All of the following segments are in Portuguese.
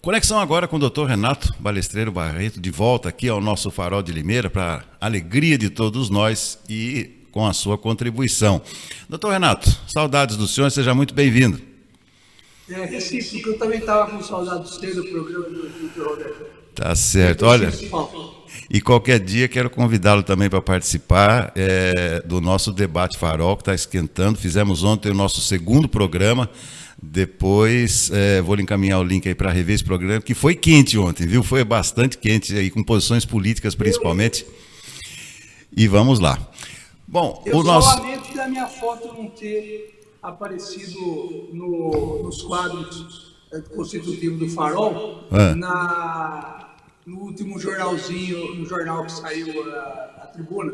Conexão agora com o Dr. Renato Balestreiro Barreto, de volta aqui ao nosso Farol de Limeira, para alegria de todos nós e com a sua contribuição. Dr. Renato, saudades do senhor, seja muito bem-vindo. Recíproco, eu também estava com saudade do seu do programa do Roberto. Tá certo, olha, e qualquer dia quero convidá-lo também para participar do nosso debate Farol, que está esquentando. Fizemos ontem o nosso segundo programa. Depois vou lhe encaminhar o link aí para rever esse programa, que foi quente ontem, viu? Foi bastante quente aí, com posições políticas principalmente. E vamos lá. Bom, eu só lamento da minha foto não ter aparecido nos quadros constitutivos do Farol, no último jornalzinho, no jornal que saiu a Tribuna.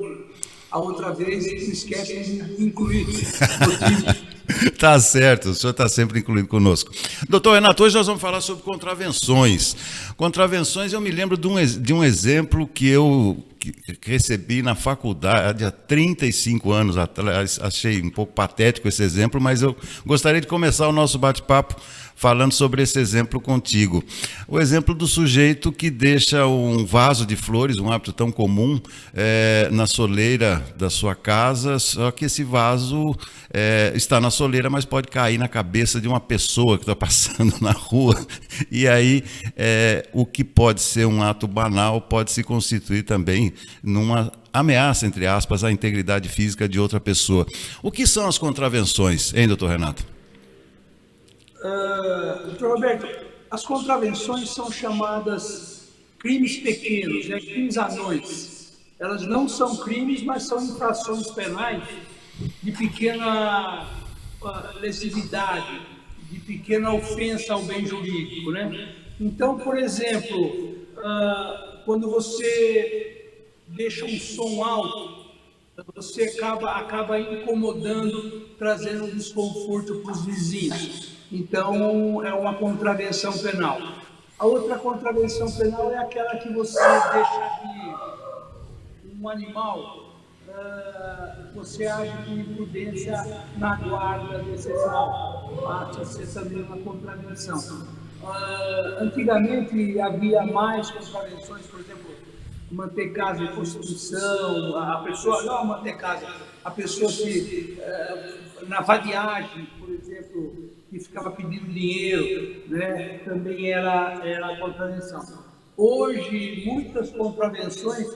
A outra vez, não esquece de incluir Tá certo, o senhor está sempre incluído conosco. Doutor Renato, hoje nós vamos falar sobre contravenções. Contravenções, eu me lembro de um exemplo que eu recebi na faculdade há 35 anos atrás. Achei um pouco patético esse exemplo, mas eu gostaria de começar o nosso bate-papo falando sobre esse exemplo contigo. O exemplo do sujeito que deixa um vaso de flores, um hábito tão comum, na soleira da sua casa, só que esse vaso está na soleira, mas pode cair na cabeça de uma pessoa que está passando na rua. E aí, o que pode ser um ato banal pode se constituir também numa ameaça, entre aspas, à integridade física de outra pessoa. O que são as contravenções, hein, doutor Renato? Doutor Roberto, as contravenções são chamadas crimes pequenos, crimes anões. Elas não são crimes, mas são infrações penais de pequena lesividade, de pequena ofensa ao bem jurídico, né? Então, por exemplo, quando você deixa um som alto, você acaba incomodando, trazendo um desconforto para os vizinhos. Então, é uma contravenção penal. A outra contravenção penal é aquela que você deixa que um animal, você age com imprudência na guarda desse animal. Passa a ser também uma contravenção. Antigamente havia mais contravenções, por exemplo, manter casa em prostituição, a pessoa, não manter casa, a pessoa que, na vadiagem, por exemplo, que ficava pedindo dinheiro, né, também era contravenção. Hoje, muitas contravenções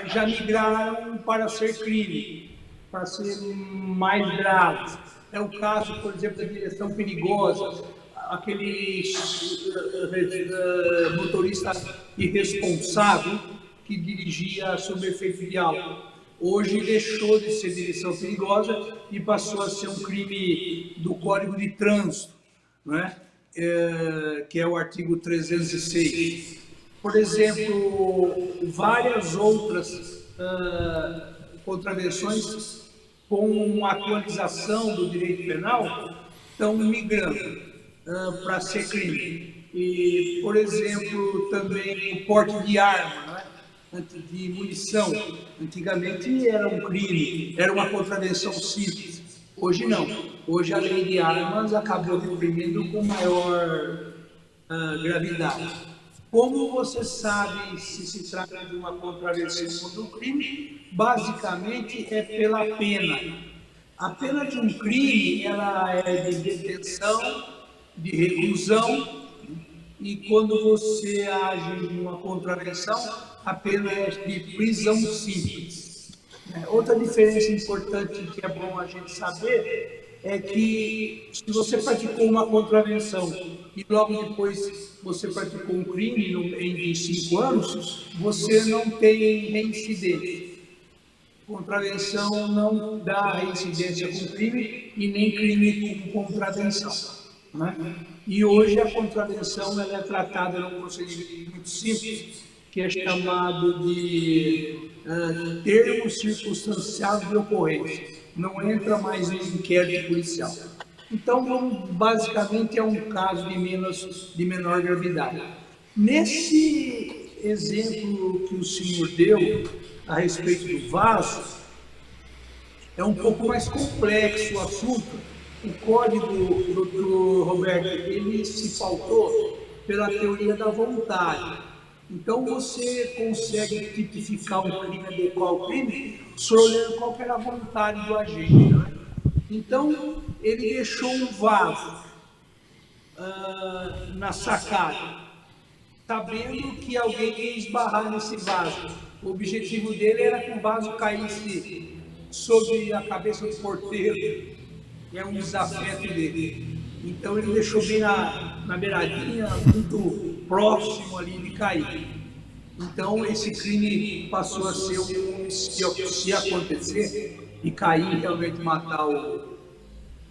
já migraram para ser crime, para ser mais graves. É o caso, por exemplo, da direção perigosa, aquele motorista irresponsável que dirigia sob efeito de álcool. Hoje deixou de ser direção perigosa e passou a ser um crime do Código de Trânsito, né? Que é o artigo 306. Por exemplo, várias outras contravenções com a atualização do direito penal estão migrando para ser crime. E, por exemplo, também o porte de arma, né? De munição. Antigamente era um crime, era uma contravenção simples. Hoje não. Hoje a lei de armas acabou reprimindo com maior gravidade. Como você sabe se se trata de uma contravenção ou de um crime? Basicamente é pela pena. A pena de um crime ela é de detenção, de reclusão, e quando você age numa contravenção, a pena é de prisão simples. Outra diferença importante que é bom a gente saber é que se você praticou uma contravenção e logo depois você praticou um crime em 5 anos, você não tem reincidência. Contravenção não dá reincidência com crime e nem crime com contravenção, né? E hoje a contravenção ela é tratada num procedimento muito simples, que é chamado de termo circunstanciado de ocorrência. Não entra mais em inquérito policial. Então, basicamente, é um caso de menor gravidade. Nesse exemplo que o senhor deu a respeito do vaso, é um pouco mais complexo o assunto. O código, doutor Roberto, ele se pautou pela teoria da vontade. Então, você consegue tipificar um crime, adequar o crime, só olhando qual que era a vontade do agente. Né? Então, ele deixou um vaso na sacada, sabendo que alguém ia esbarrar nesse vaso. O objetivo dele era que o vaso caísse sobre a cabeça do porteiro, que é um desafeto dele. Então ele deixou bem na beiradinha, muito próximo ali de cair. Então esse crime passou a ser se acontecer e cair, realmente matar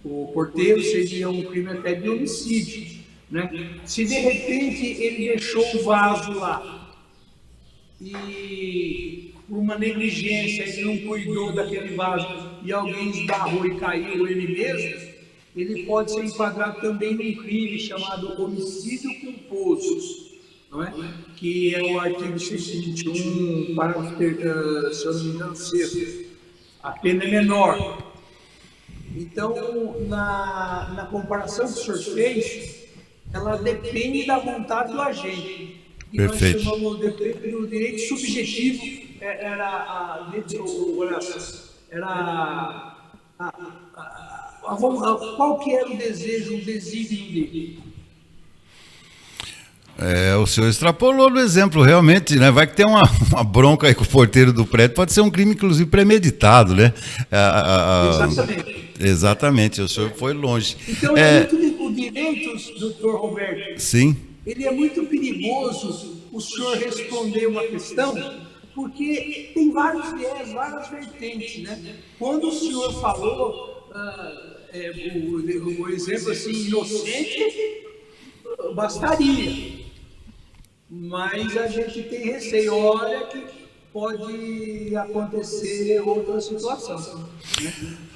o porteiro, seria um crime até de homicídio. Né? Se de repente ele deixou o vaso lá e por uma negligência ele não cuidou daquele vaso e alguém esbarrou e caiu ele mesmo, ele pode ser enquadrado também num crime chamado homicídio culposo, não é? Que é o artigo 121, parágrafo, se eu não me engano, sexto. A pena é menor. Então, na comparação que o senhor fez, ela depende da vontade do agente. E Perfeito. nós chamamos depende do direito subjetivo, qual que era o desejo, o desígnio dele. O senhor extrapolou no exemplo, realmente, né? Vai que tem uma bronca aí com o porteiro do prédio, pode ser um crime, inclusive, premeditado, né? Exatamente. Exatamente, o senhor foi longe. Então, o direito, doutor Roberto, sim. Ele é muito perigoso o senhor responder uma questão, porque tem vários viés, várias vertentes, né? Quando o senhor falou o exemplo assim, inocente, bastaria. Mas a gente tem receio, olha que pode acontecer outra situação. Né?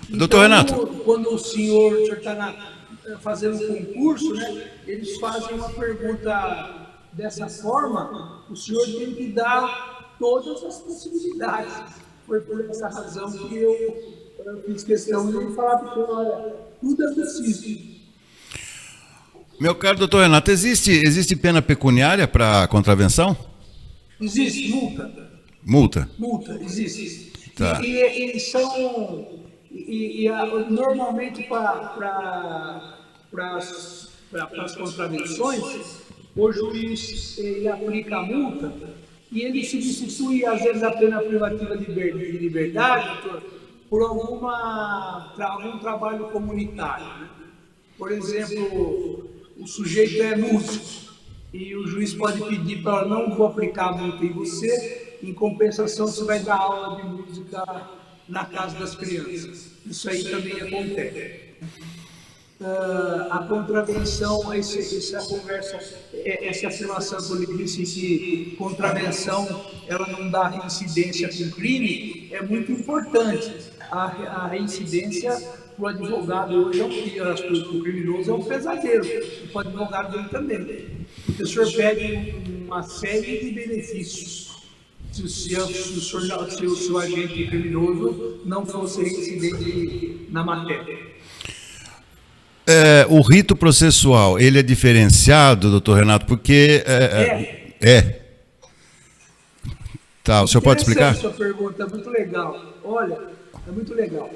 Doutor Renato. Quando o senhor está fazendo um concurso, né, eles fazem uma pergunta dessa forma, o senhor tem que dar todas as possibilidades. Foi por essa razão que eu fiz questão de falar para o senhor, olha, tudo é possível. Meu caro doutor Renato, existe pena pecuniária para contravenção? Existe multa. Multa? Multa, existe. Tá. E são... normalmente para as contravenções, o juiz ele aplica a multa e ele substitui, às vezes, a pena privativa de liberdade por algum trabalho comunitário. Né? Por exemplo, o sujeito é músico e o juiz pode pedir para não vou aplicar a multa em você, em compensação você vai dar aula de música na casa das crianças. Isso aí também acontece. A contravenção, essa conversa, essa afirmação que eu disse que contravenção ela não dá reincidência com crime, é muito importante. A reincidência para o advogado hoje o criminoso é um pesadelo, e para o advogado dele também. O professor pede uma série de benefícios. Se o seu agente criminoso não fosse reincidente na matéria. O rito processual, ele é diferenciado, doutor Renato, porque... Tá, o senhor pode explicar? Essa sua pergunta é muito legal. Olha, é muito legal.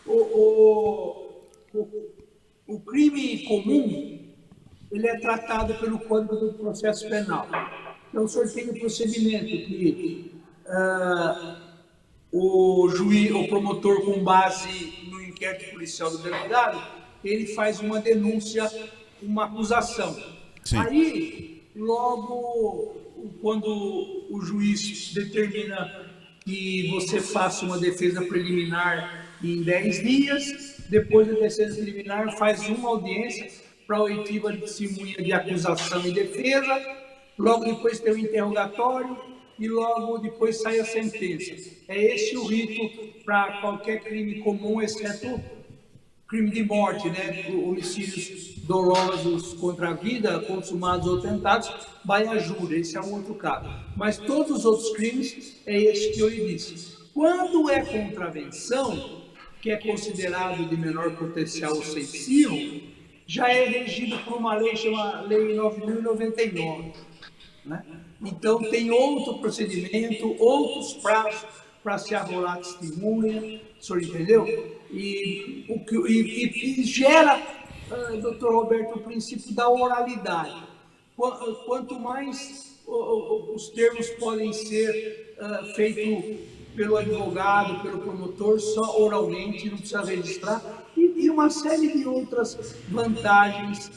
O crime comum, ele é tratado pelo Código do Processo Penal. Então, o senhor tem um procedimento que o juiz, o promotor, com base no inquérito policial do delegado, ele faz uma denúncia, uma acusação. Sim. Aí, logo, quando o juiz determina que você faça uma defesa preliminar em 10 dias, depois da defesa preliminar faz uma audiência para a oitiva de testemunha de acusação e defesa, logo depois tem o interrogatório e logo depois sai a sentença. É esse o rito para qualquer crime comum, exceto crime de morte, né? Homicídios dolosos contra a vida, consumados ou tentados, vai a júri, esse é um outro caso. Mas todos os outros crimes é esse que eu lhe disse. Quando é contravenção, que é considerado de menor potencial ofensivo, já é regido por uma lei chamada Lei 9.099, né? Então, tem outro procedimento, outros prazos para se arrolar testemunha, o senhor entendeu? E gera, doutor Roberto, o princípio da oralidade. Quanto mais os termos podem ser feitos pelo advogado, pelo promotor, só oralmente, não precisa registrar, e uma série de outras vantagens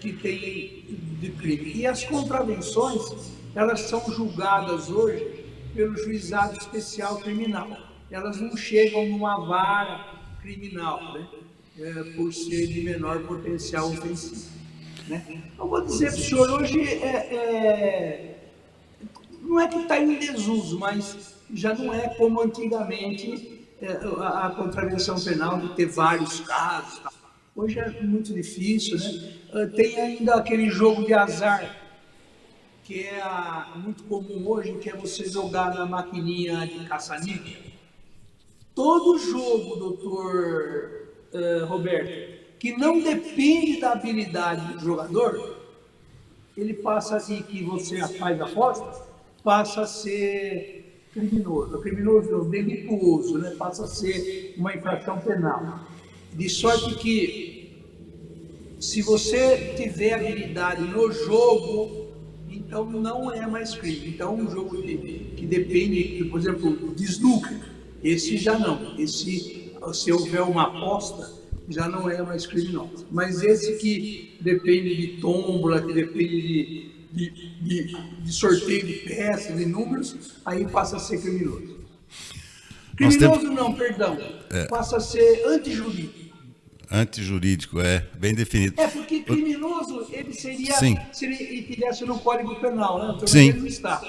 que tem de crime. E as contravenções, elas são julgadas hoje pelo juizado especial criminal. Elas não chegam numa vara criminal, né? Por ser de menor potencial ofensivo, né? Eu vou dizer para o senhor, hoje não é que está em desuso, mas já não é como antigamente a contravenção penal de ter vários casos. Hoje é muito difícil, né? Tem ainda aquele jogo de azar, que é muito comum hoje, que é você jogar na maquininha de caça-níquel. Todo jogo, doutor Roberto, que não depende da habilidade do jogador, ele passa assim, que você faz a aposta, passa a ser criminoso. Criminoso não, delituoso, né? Passa a ser uma infração penal. De sorte que, se você tiver habilidade no jogo, então não é mais crime. Então, um jogo que depende, por exemplo, de snooker, esse já não. Esse, se houver uma aposta, já não é mais criminoso. Mas esse que depende de tómbola, que depende de sorteio de peças, de números, aí passa a ser criminoso. Criminoso não, perdão, passa a ser antijurídico. Antijurídico, bem definido. Porque criminoso, ele seria, Sim. se ele estivesse no Código Penal, né? Então, Sim. ele não está.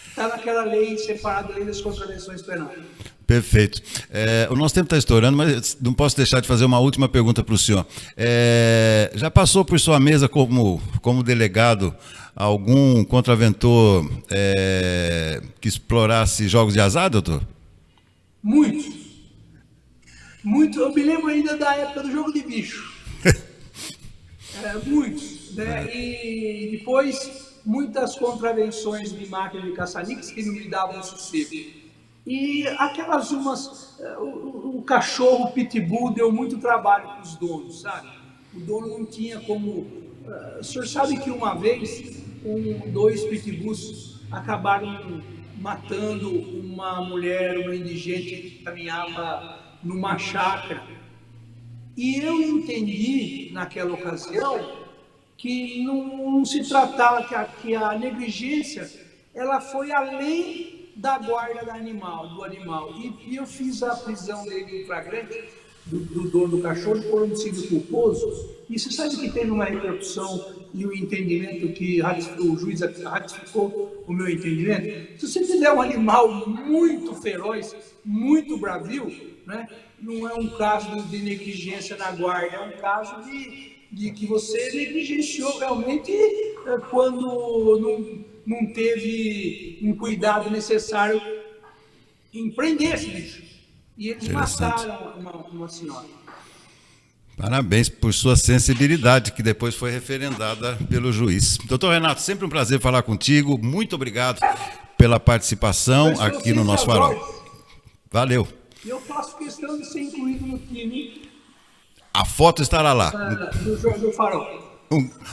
Está naquela lei separada, lei das contravenções penais. Perfeito. O nosso tempo está estourando, mas não posso deixar de fazer uma última pergunta para o senhor. Já passou por sua mesa como delegado algum contraventor que explorasse jogos de azar, doutor? Muitos. Muito, eu me lembro ainda da época do jogo de bicho. Muitos, né? E depois muitas contravenções de máquina de caça-níqueis que não me davam sossego. E aquelas o cachorro pitbull deu muito trabalho para os donos, sabe? O dono não tinha como... o senhor sabe que uma vez dois pitbulls acabaram matando uma mulher, uma indigente que caminhava numa chácara. E eu entendi, naquela ocasião, que não se tratava, que a negligência ela foi além da guarda do animal. E eu fiz a prisão dele em flagrante, do dono do cachorro, por homicídio culposo. E você sabe que teve uma repercussão e o entendimento que o juiz ratificou o meu entendimento? Se você tiver um animal muito feroz, muito bravio, né? Não é um caso de negligência na guarda, é um caso de que você negligenciou realmente quando não teve um cuidado necessário em prender esse bicho. E eles mataram uma senhora. Parabéns por sua sensibilidade, que depois foi referendada pelo juiz. Doutor Renato, sempre um prazer falar contigo. Muito obrigado pela participação aqui no nosso Farol. Valeu. E eu faço questão de ser incluído no time. A foto estará lá. Do Farol.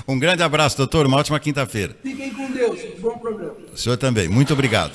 Um grande abraço, doutor. Uma ótima quinta-feira. Fiquem com Deus. Bom programa. O senhor também. Muito obrigado.